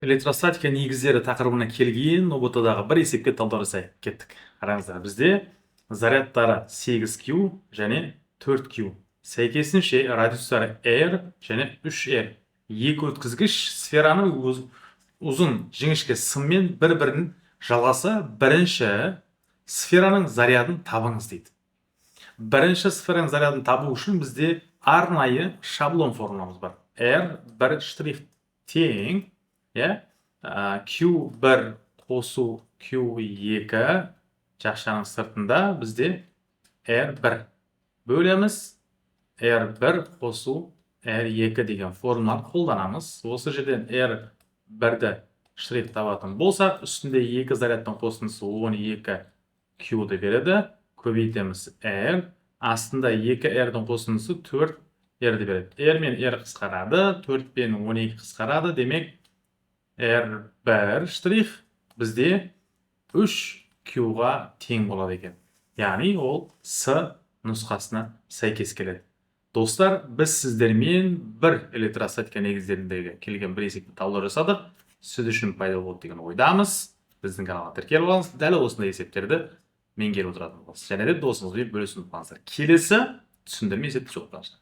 Электростатика негіздері тақырыбына келген ұбт-дағы бір есепке талдау жасай кеттік. Қараңыздар, бізде зарядтары 8Q және 4Q. Сәйкесінше радиустары R және 3R. Екі өткізгіш сфераның ұзын жіңішке сыммен бір-бірін жалғаса, бірінші сфераның зарядын табыңыз дейді. Бірінші сфераның зарядын табу үшін бізде арнайы шаблон формуламыз бар. R1 штрих тең Q1 қосу Q2 жақшаның сыртында бізде R1 бөлеміз, R1 қосу R2 деген формуланы қолданамыз. Осы жерден R1-ді штрих табатын болсақ, үстінде 2 зарядтың қосындысы 12 Q-ді береді. Көбейтеміз R, астында 2 R-дің қосындысы 4 R-ді береді. R мен R қысқарады, 4 пен 12 қысқарады, демек R1 штрих бізде 3Q-ға тең болады екен. Яғни ол С нұсқасына сәйкес келеді. Достар, біз сіздермен бір электростатика негіздеріндегі келген бір есепті талдау жасадық. Сіз үшін пайдалы болды деген ойдамыз. Біздің каналға тіркеліп алыңыз, дәл осындай есептерді меңгеріп отыратын боласыз. Және де досыңызбен бөлісуді ұмытпаңыздар. Келесі түсіндірме есепті жолықтаңыздар.